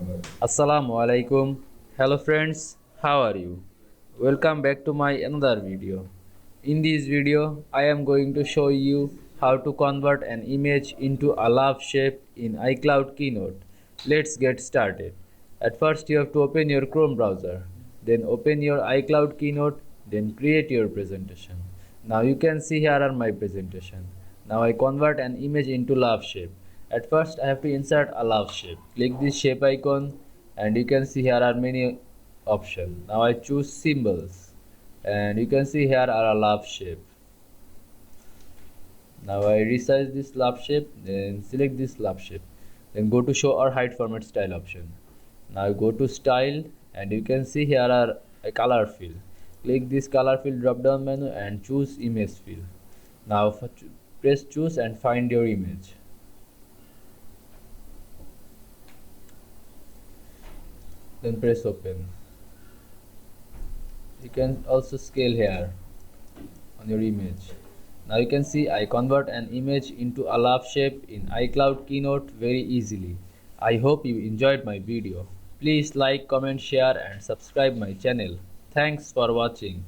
Assalamu Walaikum. Hello friends, how are you? Welcome back to my another video. In this video, I am going to show you how to convert an image into a love shape in iCloud Keynote. Let's get started. At first, you have to open your Chrome browser. Then open your iCloud Keynote. Then create your presentation. Now you can see here are my presentation. Now I convert an image into love shape. At first I have to insert a love shape. Click this shape icon and you can see here are many options. Now I choose symbols and you can see here are a love shape. Now I resize this love shape, then select this love shape. Then go to show or hide format style option. Now go to style and you can see here are a color fill. Click this color fill drop down menu and choose image fill. Now press choose and find your image. Then press open. You can also scale here on your image. Now you can see I convert an image into a love shape in iCloud Keynote very easily. I hope you enjoyed my video. Please like, comment, share and subscribe my channel. Thanks for watching.